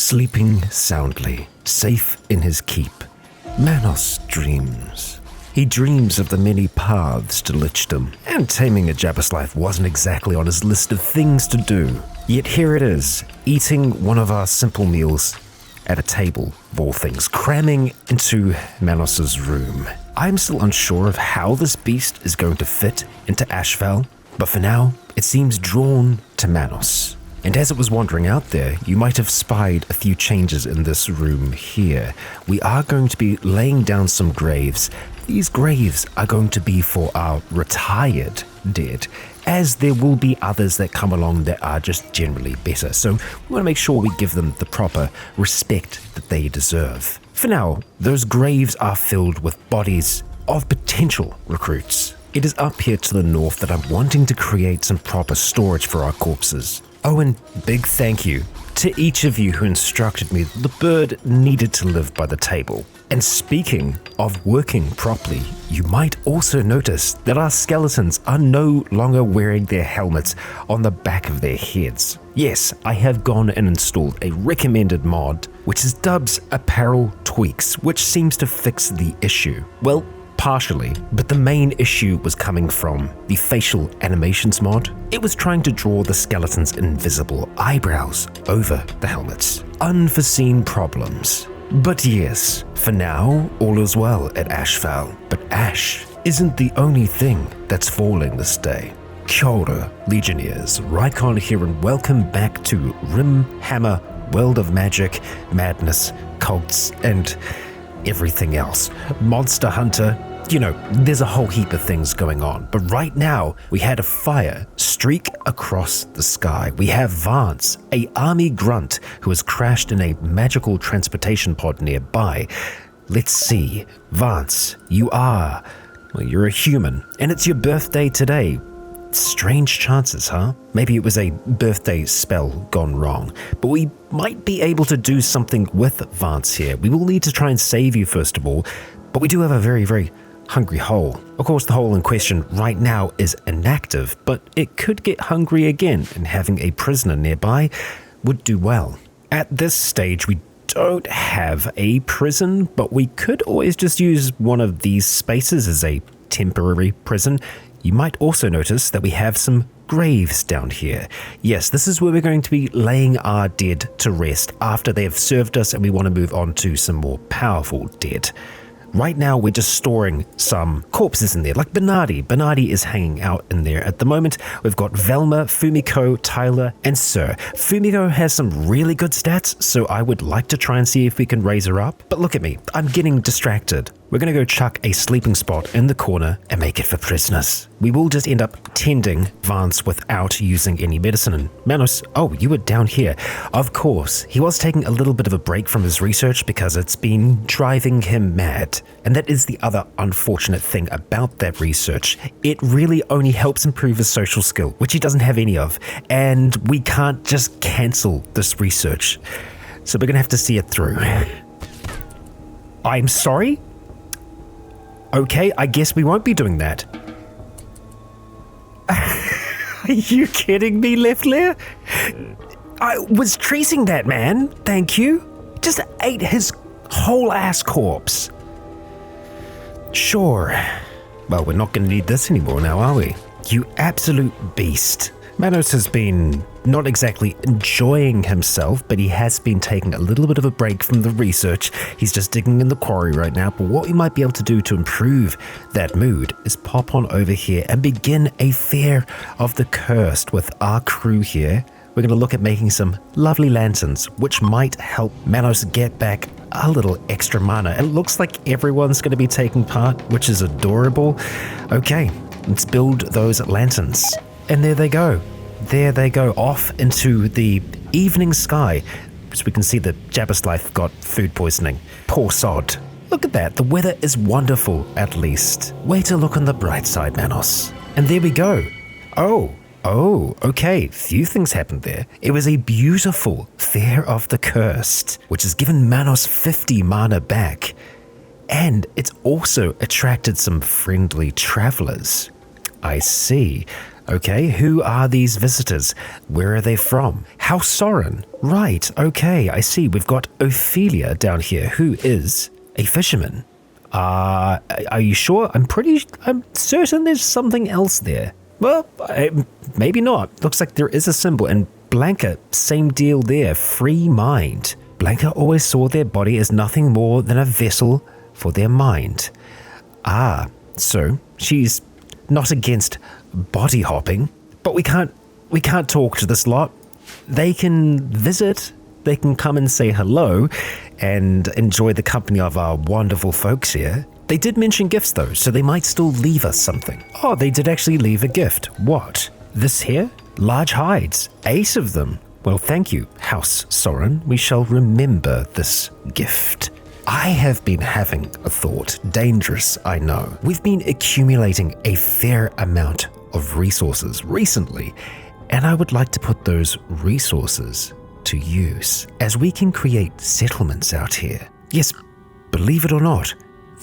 Sleeping soundly, safe in his keep, Manos dreams. He dreams of the many paths to Lichdom, and taming a Jabberlife wasn't exactly on his list of things to do. Yet here it is, eating one of our simple meals at a table, of all things, cramming into Manos's room. I'm still unsure of how this beast is going to fit into Ashval, but for now, it seems drawn to Manos. And as it was wandering out there, you might have spied a few changes in this room here. We are going to be laying down some graves. These graves are going to be for our retired dead, as there will be others that come along that are just generally better. So we want to make sure we give them the proper respect that they deserve. For now, those graves are filled with bodies of potential recruits. It is up here to the north that I'm wanting to create some proper storage for our corpses. Oh, and big thank you to each of you who instructed me that the bird needed to live by the table. And speaking of working properly, you might also notice that our skeletons are no longer wearing their helmets on the back of their heads. Yes, I have gone and installed a recommended mod, which is dubbed Apparel Tweaks, which seems to fix the issue. Well, partially, but the main issue was coming from the facial animations mod. It was trying to draw the skeleton's invisible eyebrows over the helmets. Unforeseen problems. But yes, for now, all is well at Ashval. But ash isn't the only thing that's falling this day. Kia ora, Legionnaires, Rycon here, and welcome back to RimHammer, World of Magic, Madness, Cults, and everything else. Monster Hunter, you know, there's a whole heap of things going on. But right now, we had a fire streak across the sky. We have Vance, a army grunt who has crashed in a magical transportation pod nearby. Let's see. Vance, you're a human, and it's your birthday today. Strange chances, huh? Maybe it was a birthday spell gone wrong, but we might be able to do something with Vance here. We will need to try and save you first of all, but we do have a very, very hungry hole. Of course, the hole in question right now is inactive, but it could get hungry again, and having a prisoner nearby would do well. At this stage, we don't have a prison, but we could always just use one of these spaces as a temporary prison. You might also notice that we have some graves down here. Yes, this is where we're going to be laying our dead to rest after they have served us and we want to move on to some more powerful dead. Right now, we're just storing some corpses in there, like Bernardi. Bernardi is hanging out in there at the moment. We've got Velma, Fumiko, Tyler, and Sir. Fumiko has some really good stats, so I would like to try and see if we can raise her up. But look at me, I'm getting distracted. We're going to go chuck a sleeping spot in the corner and make it for prisoners. We will just end up tending Vance without using any medicine. And Manos, oh, you were down here. Of course, he was taking a little bit of a break from his research because it's been driving him mad. And that is the other unfortunate thing about that research. It really only helps improve his social skill, which he doesn't have any of. And we can't just cancel this research. So we're going to have to see it through. I'm sorry? Okay, I guess we won't be doing that. Are you kidding me, Lefler? I was tracing that man, thank you. Just ate his whole ass corpse. Sure. Well, we're not going to need this anymore now, are we? You absolute beast. Manos has been not exactly enjoying himself, but he has been taking a little bit of a break from the research. He's just digging in the quarry right now, but what we might be able to do to improve that mood is pop on over here and begin a Fair of the Cursed with our crew here. We're going to look at making some lovely lanterns, which might help Manos get back a little extra mana. It looks like everyone's going to be taking part, which is adorable. Okay, let's build those lanterns. And there they go. There they go, off into the evening sky. As we can see that Jabberlife got food poisoning. Poor sod. Look at that, the weather is wonderful, at least. Way to look on the bright side, Manos. And there we go. Oh, okay, few things happened there. It was a beautiful Fair of the Cursed, which has given Manos 50 mana back. And it's also attracted some friendly travelers. I see. Okay, who are these visitors? Where are they from? House Soren. Right, okay, I see. We've got Ophelia down here, who is a fisherman. Are you sure? I'm certain there's something else there. Well, maybe not. Looks like there is a symbol. And Blanca, same deal there. Free mind. Blanca always saw their body as nothing more than a vessel for their mind. So she's not against body hopping, but we can't talk to this lot. They can visit, they can come and say hello and enjoy the company of our wonderful folks here. They did mention gifts though, so they might still leave us something. Oh, they did actually leave a gift. What? This here? Large hides. 8 of them. Well, thank you, House Soren. We shall remember this gift. I have been having a thought. Dangerous, I know. We've been accumulating a fair amount of resources recently, and I would like to put those resources to use, as we can create settlements out here. Yes, believe it or not,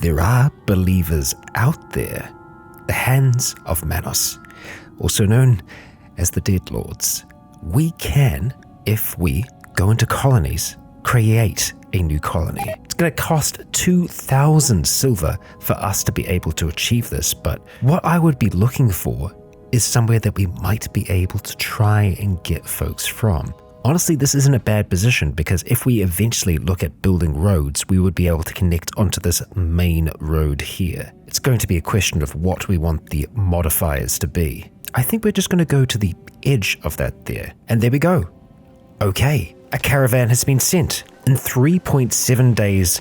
there are believers out there. The Hands of Manos, also known as the Dead Lords. We can, if we go into colonies, create a new colony. It's going to cost 2,000 silver for us to be able to achieve this, but what I would be looking for is somewhere that we might be able to try and get folks from. Honestly, this isn't a bad position, because if we eventually look at building roads, we would be able to connect onto this main road here. It's going to be a question of what we want the modifiers to be. I think we're just going to go to the edge of that there. And there we go. Okay, a caravan has been sent. In 3.7 days,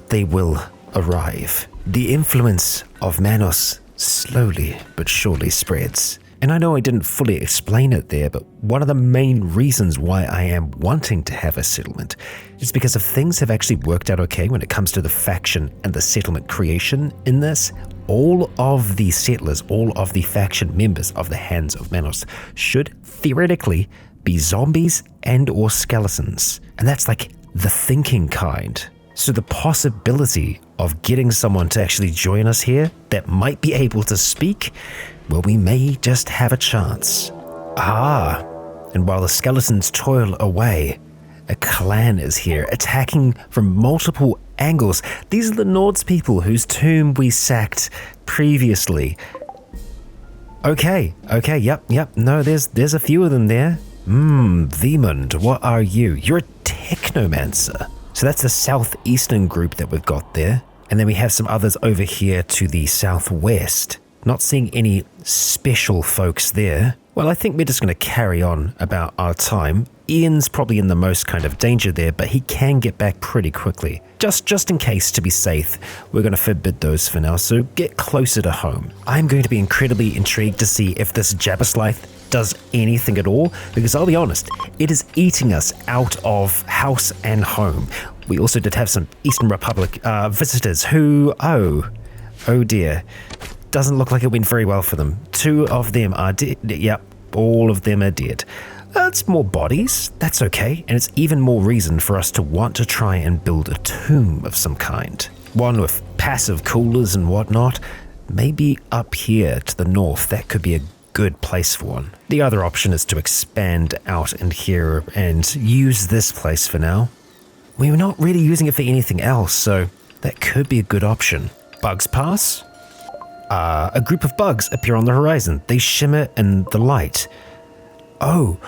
they will arrive. The influence of Manos slowly but surely spreads. And I know I didn't fully explain it there, but one of the main reasons why I am wanting to have a settlement is because if things have actually worked out okay when it comes to the faction and the settlement creation in this, all of the settlers, all of the faction members of the Hands of Manos should theoretically be zombies and or skeletons. And that's like the thinking kind. So the possibility of getting someone to actually join us here that might be able to speak, well, we may just have a chance. And while the skeletons toil away, a clan is here, attacking from multiple angles. These are the Nords people whose tomb we sacked previously. Okay, yep, no, there's a few of them there. Vemund, what are you? You're a Technomancer. So that's the southeastern group that we've got there. And then we have some others over here to the southwest. Not seeing any special folks there. Well, I think we're just going to carry on about our time. Ian's probably in the most kind of danger there, but he can get back pretty quickly. Just in case, to be safe, we're going to forbid those for now, so get closer to home. I'm going to be incredibly intrigued to see if this Jabberslith does anything at all, because I'll be honest, it is eating us out of house and home. We also did have some Eastern Republic visitors who, oh dear, doesn't look like it went very well for them. 2 of them are dead. Yep, all of them are dead. It's more bodies, that's okay, and it's even more reason for us to want to try and build a tomb of some kind. One with passive coolers and whatnot. Maybe up here to the north, that could be a good place for one. The other option is to expand out in here and use this place for now. We're not really using it for anything else, so that could be a good option. Bugs pass. A group of bugs appear on the horizon. They shimmer in the light. Oh,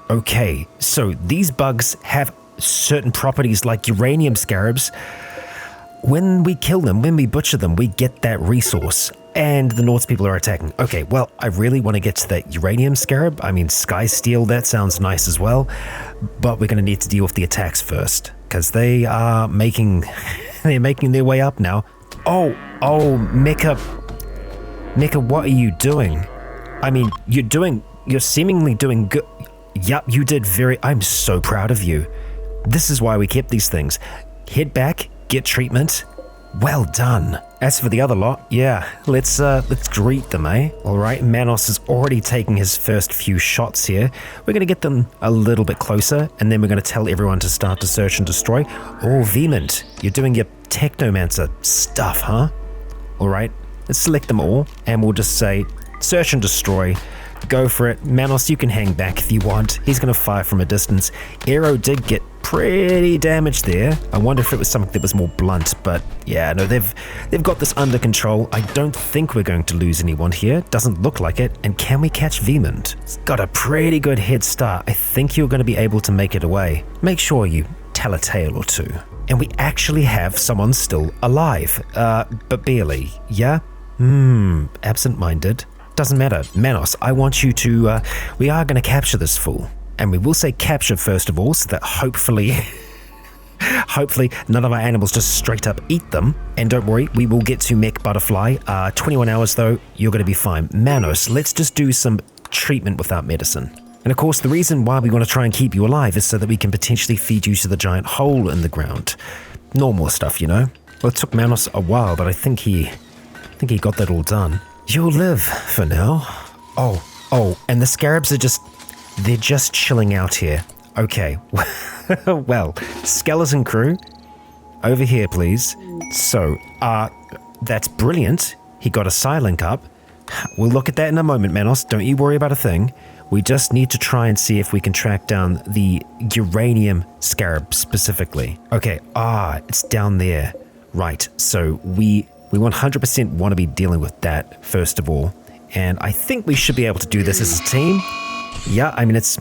okay. So these bugs have certain properties like uranium scarabs. When we kill them, when we butcher them, we get that resource. And the Nords people are attacking. Okay, well, I really want to get to that uranium scarab. I mean, sky steel, that sounds nice as well. But we're going to need to deal with the attacks first, because they are making their way up now. Oh, Mecha, what are you doing? I mean, you're seemingly doing good. Yup, you did I'm so proud of you. This is why we kept these things. Head back, get treatment. Well done. As for the other lot, yeah, let's greet them, eh? Alright, Manos is already taking his first few shots here. We're gonna get them a little bit closer, and then we're gonna tell everyone to start to search and destroy. Oh, Vemund, you're doing your Technomancer stuff, huh? Alright, let's select them all, and we'll just say, search and destroy. Go for it. Manos, you can hang back if you want. He's going to fire from a distance. Arrow did get pretty damaged there. I wonder if it was something that was more blunt, but yeah, no, they've got this under control. I don't think we're going to lose anyone here. Doesn't look like it. And can we catch Vemond? It's got a pretty good head start. I think you're going to be able to make it away. Make sure you tell a tale or two. And we actually have someone still alive. But barely. Yeah? Absent-minded. Doesn't matter. Manos, I want you to, we are going to capture this fool. And we will say capture first of all, so that hopefully none of our animals just straight up eat them. And don't worry, we will get to Mech Butterfly. 21 hours though, you're going to be fine. Manos, let's just do some treatment without medicine. And of course, the reason why we want to try and keep you alive is so that we can potentially feed you to the giant hole in the ground. Normal stuff, you know? Well, it took Manos a while, but I think he got that all done. You'll live for now. Oh, and the scarabs are they're just chilling out here. Okay, well, skeleton crew, over here, please. So, that's brilliant. He got a Psylink up. We'll look at that in a moment, Manos. Don't you worry about a thing. We just need to try and see if we can track down the Uranium scarab specifically. Okay, it's down there. Right, so we 100% want to be dealing with that first of all. And I think we should be able to do this as a team. Yeah, I mean, that's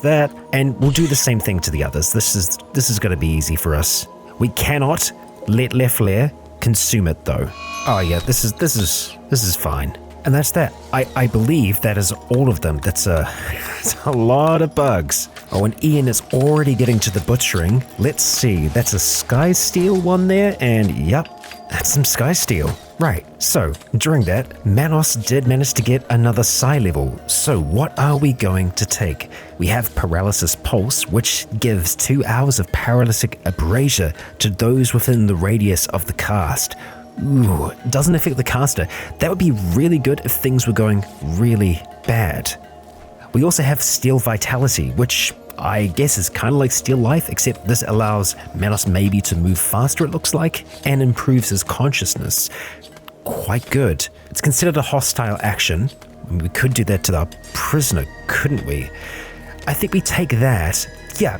that. And we'll do the same thing to the others. This is going to be easy for us. We cannot let Leflair consume it though. Oh yeah, this is fine. And that's that. I believe that is all of them. That's a lot of bugs. Oh, and Ian is already getting to the butchering. Let's see. That's a Sky Steel one there. And yep, that's some Sky Steel. Right, so during that, Manos did manage to get another psi level. So what are we going to take? We have Paralysis Pulse, which gives 2 hours of paralytic abrasion to those within the radius of the cast. Ooh, doesn't affect the caster. That would be really good if things were going really bad. We also have Steel Vitality, which I guess is kind of like Steel Life, except this allows Manos maybe to move faster, it looks like, and improves his consciousness. Quite good. It's considered a hostile action. We could do that to our prisoner, couldn't we? I think we take that. Yeah,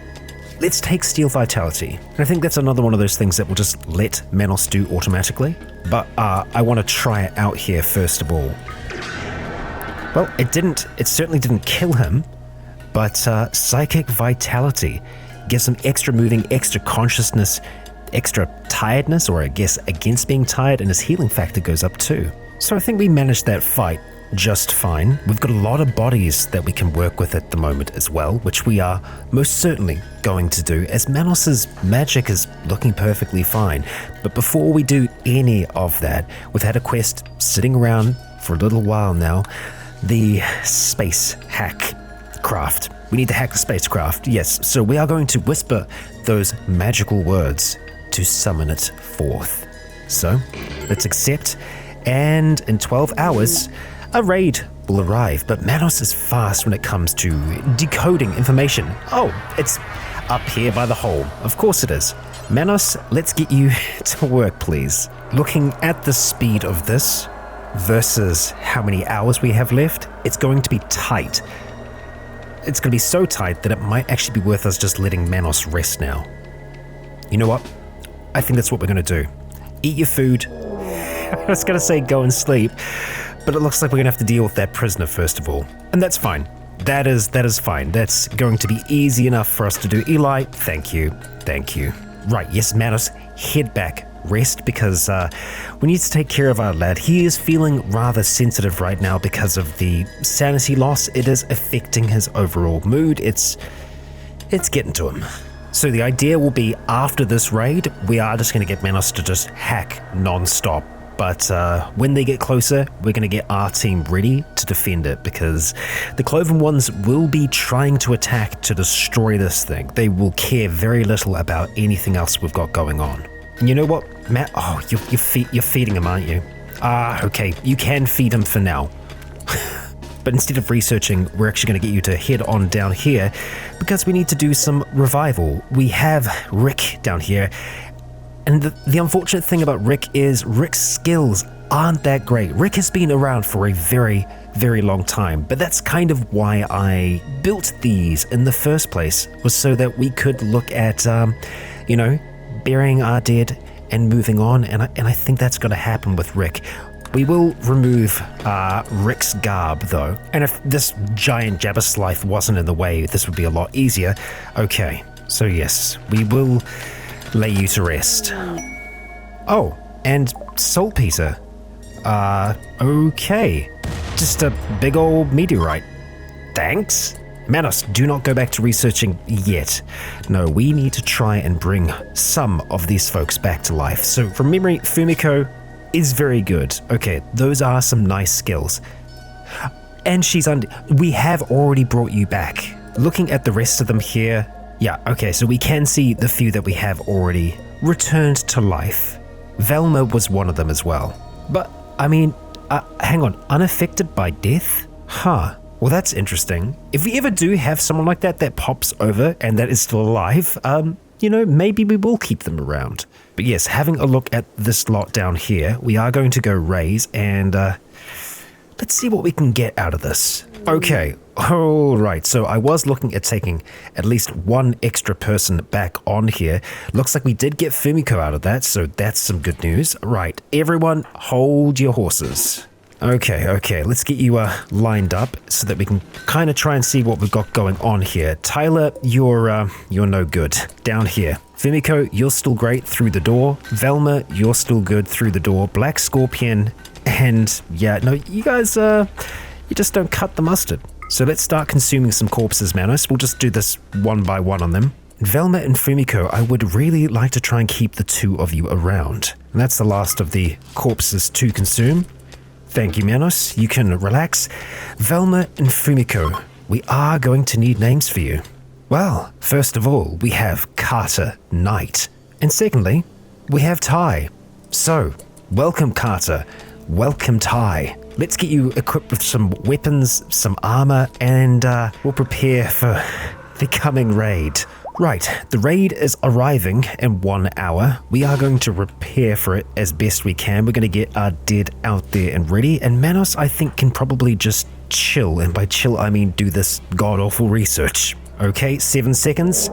let's take Steel Vitality. And I think that's another one of those things that we'll just let Manos do automatically. But I want to try it out here first of all. Well, it certainly didn't kill him, but Psychic Vitality gives him extra moving, extra consciousness, extra tiredness, or I guess against being tired, and his healing factor goes up too. So I think we managed that fight just fine. We've got a lot of bodies that we can work with at the moment as well, which we are most certainly going to do, as Manos's magic is looking perfectly fine. But before we do any of that, we've had a quest sitting around for a little while now, the space hack craft. We need to hack the spacecraft, yes, so we are going to whisper those magical words to summon it forth. So, let's accept, and in 12 hours, a raid will arrive, but Manos is fast when it comes to decoding information. Oh, it's up here by the hole. Of course it is. Manos, let's get you to work, please. Looking at the speed of this versus how many hours we have left, it's going to be tight. It's going to be so tight that it might actually be worth us just letting Manos rest now. You know what? I think that's what we're going to do. Eat your food. I was going to say go and sleep, but it looks like we're going to have to deal with that prisoner first of all. And that's fine. That is fine. That's going to be easy enough for us to do. Eli, thank you. Right, yes, Manos, head back. Rest, because we need to take care of our lad. He is feeling rather sensitive right now because of the sanity loss. It is affecting his overall mood. It's getting to him. So the idea will be after this raid, we are just going to get Manos to just hack non-stop. But when they get closer, we're going to get our team ready to defend it, because the Cloven ones will be trying to attack to destroy this thing. They will care very little about anything else we've got going on. And you know what, Matt? Oh, you're feeding him, aren't you? Okay, you can feed him for now. But instead of researching, we're actually going to get you to head on down here, because we need to do some revival. We have Rick down here. And the unfortunate thing about Rick is Rick's skills aren't that great. Rick has been around for a very, very long time, but that's kind of why I built these in the first place, was so that we could look at, burying our dead and moving on, and I think that's going to happen with Rick. We will remove Rick's garb, though, and if this giant Jabberslythe wasn't in the way, this would be a lot easier. Okay, so yes, we will lay you to rest. Oh, and saltpeter. Okay. Just a big old meteorite. Thanks. Manos, do not go back to researching yet. No, we need to try and bring some of these folks back to life. So from memory, Fumiko is very good. Okay, those are some nice skills. And we have already brought you back. Looking at the rest of them here, yeah, okay, so we can see the few that we have already returned to life. Velma was one of them as well. But, I mean, hang on, unaffected by death? Huh. Well, that's interesting. If we ever do have someone like that pops over and that is still alive, maybe we will keep them around. But yes, having a look at this lot down here, we are going to go raise and let's see what we can get out of this. Okay, all right, so I was looking at taking at least one extra person back on here. Looks like we did get Fumiko out of that, so that's some good news. Right, everyone hold your horses. Okay, let's get you lined up so that we can kind of try and see what we've got going on here. Tyler, you're no good. Down here. Fumiko, you're still great through the door. Velma, you're still good through the door. Black Scorpion, and yeah, no, you guys, you just don't cut the mustard. So let's start consuming some corpses, Manos. We'll just do this one by one on them. Velma and Fumiko, I would really like to try and keep the two of you around. And that's the last of the corpses to consume. Thank you, Manos. You can relax. Velma and Fumiko, we are going to need names for you. Well, first of all, we have Carter Knight. And secondly, we have Ty. So, welcome Carter. Welcome Ty. Let's get you equipped with some weapons, some armor, and we'll prepare for the coming raid. Right, the raid is arriving in 1 hour. We are going to prepare for it as best we can. We're going to get our dead out there and ready. And Manos, I think, can probably just chill. And by chill, I mean do this god-awful research. Okay, 7 seconds.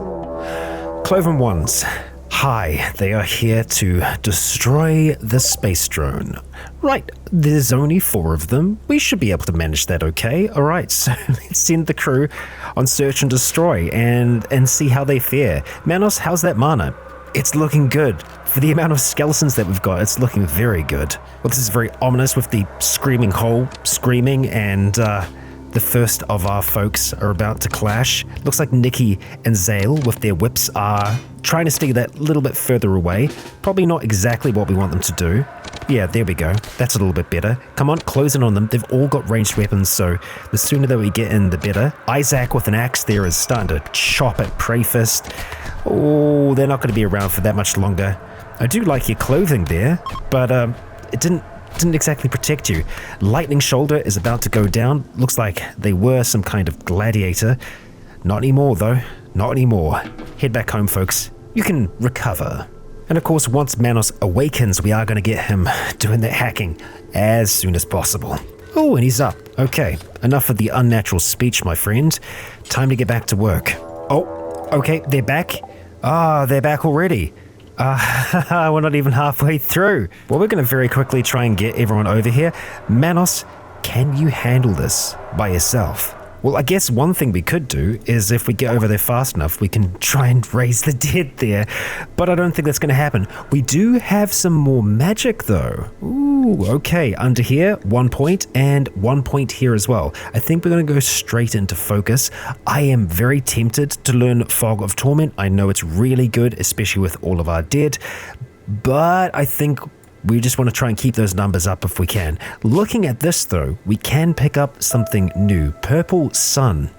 Cloven ones. Hi, they are here to destroy the space drone. Right, there's only 4 of them. We should be able to manage that, okay? Alright, so let's send the crew on search and destroy and see how they fare. Manos, how's that mana? It's looking good. For the amount of skeletons that we've got, it's looking very good. Well, this is very ominous with the screaming hole screaming, and the first of our folks are about to clash. Looks like Nikki and Zale with their whips are trying to stay that little bit further away. Probably not exactly what we want them to do. Yeah, there we go. That's a little bit better. Come on, close in on them. They've all got ranged weapons, so the sooner that we get in, the better. Isaac with an axe there is starting to chop at Prey Fist. Oh, they're not going to be around for that much longer. I do like your clothing there, but it didn't exactly protect you. Lightning Shoulder is about to go down. Looks like they were some kind of gladiator. Not anymore, though. Not anymore. Head back home, folks. You can recover. And of course, once Manos awakens, we are going to get him doing that hacking as soon as possible. Oh, and he's up. Okay, enough of the unnatural speech, my friend. Time to get back to work. Oh, okay, they're back. They're back already. We're not even halfway through. Well, we're going to very quickly try and get everyone over here. Manos, can you handle this by yourself? Well, I guess one thing we could do is if we get over there fast enough, we can try and raise the dead there. But I don't think that's going to happen. We do have some more magic, though. Ooh, okay. Under here, 1 point, and 1 point here as well. I think we're going to go straight into focus. I am very tempted to learn Fog of Torment. I know it's really good, especially with all of our dead. But I think we just want to try and keep those numbers up if we can. Looking at this, though, we can pick up something new. Purple Sun.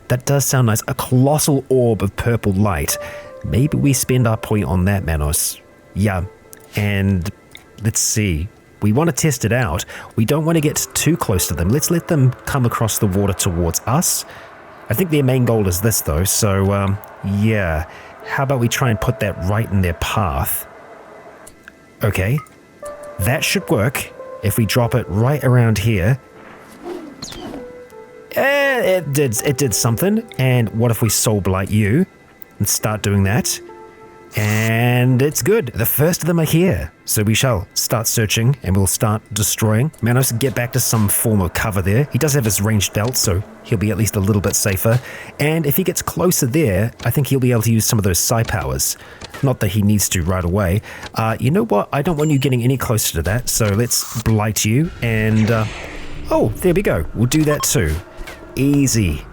That does sound nice. A colossal orb of purple light. Maybe we spend our point on that, Manos. Yeah. And let's see. We want to test it out. We don't want to get too close to them. Let's let them come across the water towards us. I think their main goal is this, though. So, yeah. How about we try and put that right in their path? Okay. That should work. If we drop it right around here, it did something. And what if we soul blight you and start doing that? And it's good. The first of them are here. So we shall start searching and we'll start destroying. Manos, get back to some form of cover there. He does have his ranged belt, so he'll be at least a little bit safer. And if he gets closer there, I think he'll be able to use some of those psi powers. Not that he needs to right away. You know what? I don't want you getting any closer to that, so let's blight you. And, oh, there we go. We'll do that too. Easy.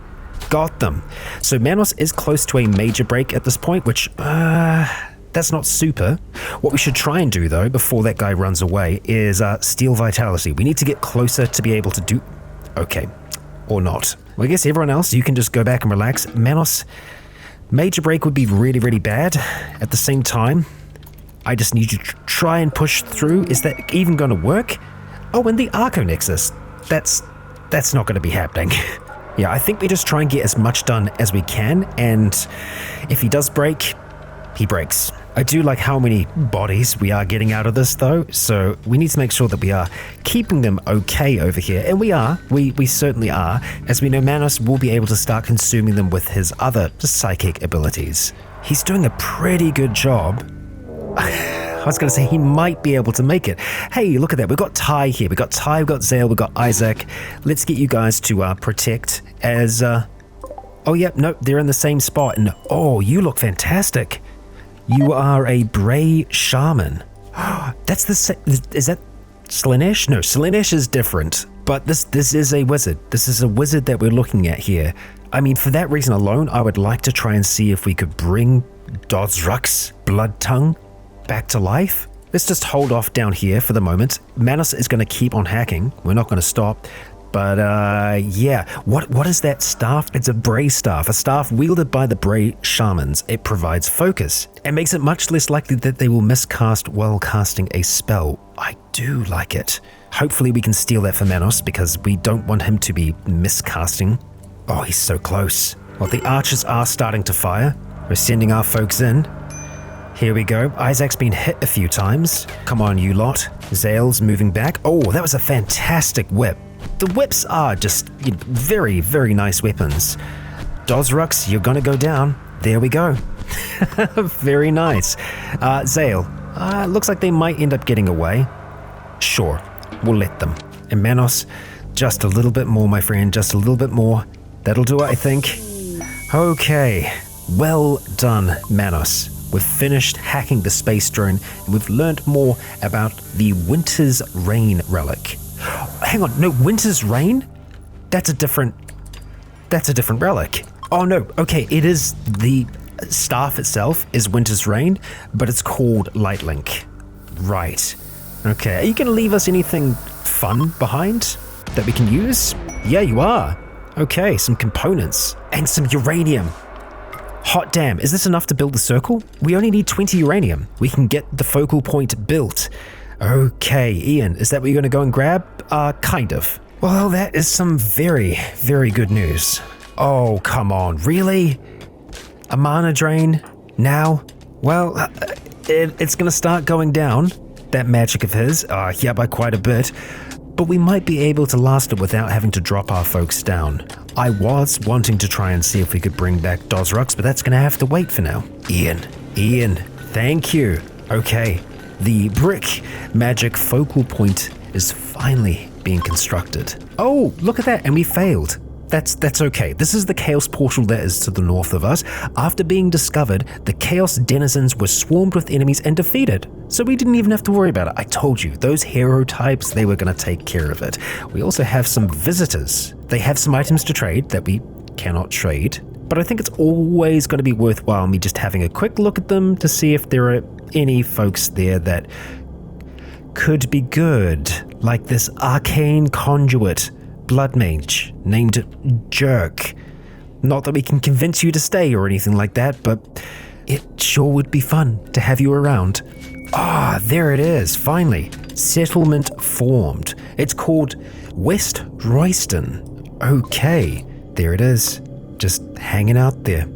Got them. So Manos is close to a major break at this point, which, that's not super. What we should try and do, though, before that guy runs away, is steal vitality. We need to get closer to be able to do... Okay. Or not. Well, I guess everyone else, you can just go back and relax. Manos, major break would be really, really bad. At the same time, I just need you to try and push through. Is that even going to work? Oh, and the Arco Nexus. That's not going to be happening. Yeah, I think we just try and get as much done as we can, and if he does break, he breaks. I do like how many bodies we are getting out of this, though, so we need to make sure that we are keeping them okay over here, and we are. We certainly are. As we know, Manos will be able to start consuming them with his other psychic abilities. He's doing a pretty good job. I was going to say he might be able to make it. Hey, look at that. We've got Ty here. We've got Ty, we've got Zale, we've got Isaac. Let's get you guys to protect as... Oh, yeah, no, they're in the same spot. And oh, you look fantastic. You are a Bray Shaman. That's the same... Is that Slaanesh? No, Slaanesh is different. But this is a wizard. This is a wizard that we're looking at here. I mean, for that reason alone, I would like to try and see if we could bring Dozruk's Blood Tongue back to life. Let's just hold off down here for the moment. Manos is going to keep on hacking. We're not going to stop. But yeah, what is that staff? It's a Bray staff, a staff wielded by the Bray Shamans. It provides focus and makes it much less likely that they will miscast while casting a spell. I do like it. Hopefully we can steal that for Manos because we don't want him to be miscasting. Oh, he's so close. Well, the archers are starting to fire. We're sending our folks in. Here we go. Isaac's been hit a few times. Come on, you lot. Zale's moving back. Oh, that was a fantastic whip. The whips are just very, very nice weapons. Dozruk's, you're gonna go down. There we go. Very nice. Zale, looks like they might end up getting away. Sure, we'll let them. And Manos, just a little bit more, my friend, just a little bit more. That'll do it, I think. Okay, well done, Manos. We've finished hacking the space drone and we've learned more about the Winter's Rain relic. Hang on, no, Winter's Rain? That's a different relic. Oh no, okay, it is the staff itself is Winter's Rain, but it's called Lightlink. Right. Okay, are you going to leave us anything fun behind that we can use? Yeah, you are. Okay, some components and some uranium. Hot damn, is this enough to build the circle? We only need 20 uranium. We can get the focal point built. Okay, Ian, is that what you're going to go and grab? Kind of. Well, that is some very, very good news. Oh, come on, really? A mana drain? Now? Well, it's going to start going down, that magic of his. Yeah, by quite a bit. But we might be able to last it without having to drop our folks down. I was wanting to try and see if we could bring back Dozruk's, but that's going to have to wait for now. Ian, thank you. Okay, the brick magic focal point is finally being constructed. Oh, look at that, and we failed. That's okay. This is the Chaos Portal that is to the north of us. After being discovered, the Chaos denizens were swarmed with enemies and defeated. So we didn't even have to worry about it. I told you, those hero types, they were going to take care of it. We also have some visitors. They have some items to trade that we cannot trade. But I think it's always going to be worthwhile me just having a quick look at them to see if there are any folks there that could be good. Like this arcane conduit blood mage named Jerk. Not that we can convince you to stay or anything like that, but it sure would be fun to have you around. Ah, there it is, finally. Settlement formed. It's called West Royston. Okay, there it is. Just hanging out there.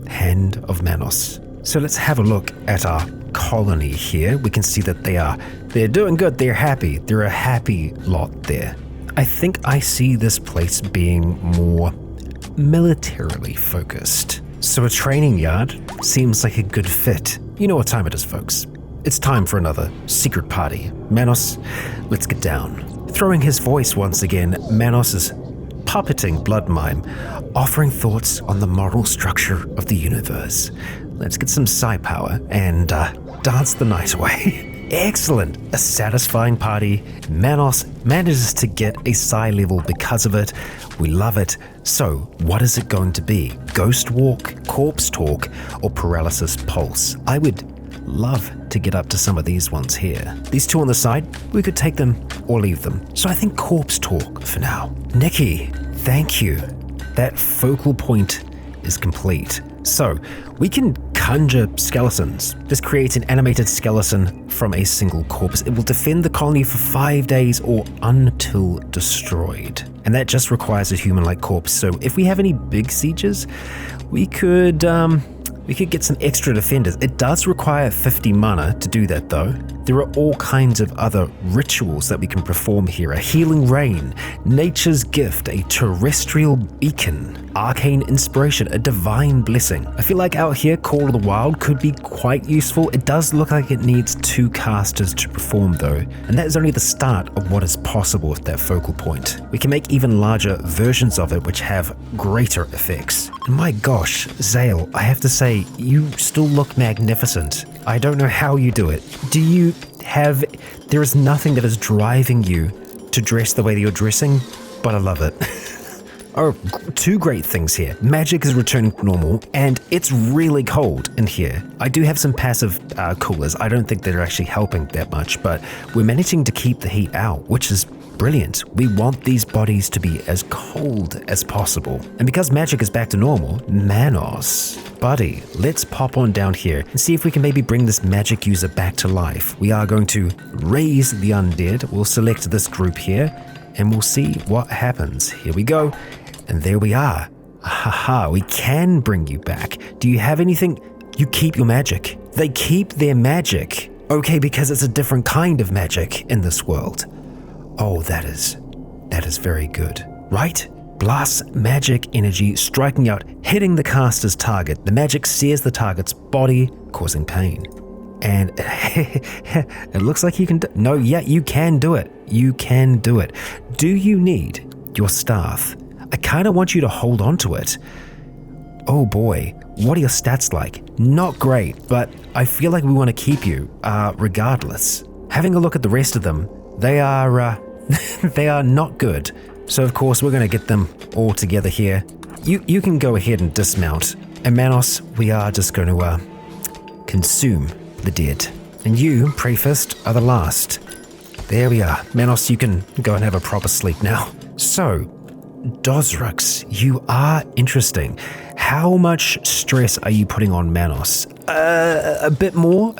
Hand of Manos. So let's have a look at our colony here. We can see that they're doing good, they're happy. They're a happy lot there. I think I see this place being more militarily focused. So a training yard seems like a good fit. You know what time it is, folks. It's time for another secret party. Manos, let's get down. Throwing his voice once again, Manos is puppeting blood mime, offering thoughts on the moral structure of the universe. Let's get some psi power and dance the night away. Excellent! A satisfying party. Manos manages to get a psi level because of it. We love it. So, what is it going to be? Ghost walk, corpse talk, or paralysis pulse? I would love to get up to some of these ones here. These two on the side, we could take them or leave them. So I think corpse talk for now. Nikki, thank you. That focal point is complete. So we can conjure skeletons. This creates an animated skeleton from a single corpse. It will defend the colony for 5 days or until destroyed. And that just requires a human-like corpse. So if we have any big sieges, we could get some extra defenders. It does require 50 mana to do that though. There are all kinds of other rituals that we can perform here. A healing rain, nature's gift, a terrestrial beacon, arcane inspiration, a divine blessing. I feel like out here, Call of the Wild could be quite useful. It does look like it needs 2 casters to perform though, and that is only the start of what is possible with that focal point. We can make even larger versions of it which have greater effects. And my gosh, Zale, I have to say, you still look magnificent. I don't know how you do it. There is nothing that is driving you to dress the way that you're dressing, but I love it. Oh, 2 great things here. Magic is returning to normal, and it's really cold in here. I do have some passive coolers. I don't think they're actually helping that much, but we're managing to keep the heat out, which is brilliant. We want these bodies to be as cold as possible. And because magic is back to normal, Manos, buddy, let's pop on down here and see if we can maybe bring this magic user back to life. We are going to raise the undead. We'll select this group here and we'll see what happens. Here we go. And there we are. Haha, we can bring you back. Do you have anything? You keep your magic. They keep their magic. Okay, because it's a different kind of magic in this world. Oh, that is very good, right? Blast magic energy striking out, hitting the caster's target. The magic sears the target's body, causing pain. And it looks like you can you can do it. You can do it. Do you need your staff? I kind of want you to hold on to it. Oh boy, what are your stats like? Not great, but I feel like we want to keep you regardless. Having a look at the rest of them, they are not good. So of course we're going to get them all together here. You can go ahead and dismount. And Manos, we are just going to consume the dead. And you, Prefist, are the last. There we are. Manos, you can go and have a proper sleep now. So, Dosrix, you are interesting. How much stress are you putting on Manos? A bit more,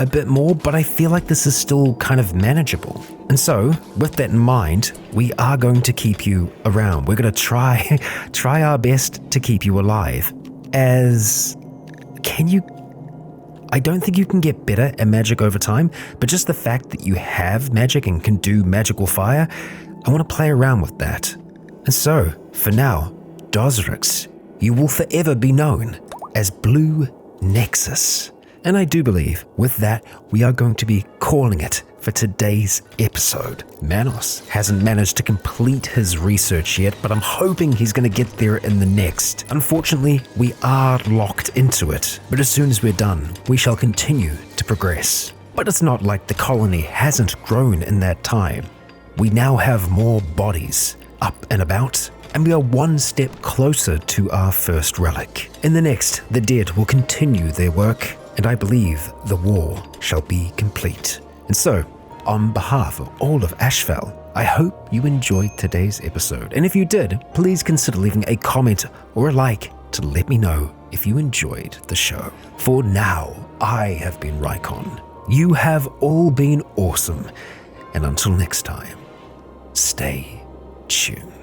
but I feel like this is still kind of manageable. And so, with that in mind, we are going to keep you around. We're going to try our best to keep you alive. I don't think you can get better at magic over time, but just the fact that you have magic and can do magical fire, I want to play around with that. And so, for now, Dosrix, you will forever be known as Blue Nexus. And I do believe with that, we are going to be calling it for today's episode. Manos hasn't managed to complete his research yet, but I'm hoping he's going to get there in the next. Unfortunately, we are locked into it, but as soon as we're done, we shall continue to progress. But it's not like the colony hasn't grown in that time. We now have more bodies up and about, and we are one step closer to our first relic. In the next, the dead will continue their work, and I believe the war shall be complete. And so, on behalf of all of Ashfell, I hope you enjoyed today's episode. And if you did, please consider leaving a comment or a like to let me know if you enjoyed the show. For now, I have been Rycon. You have all been awesome. And until next time, stay tuned.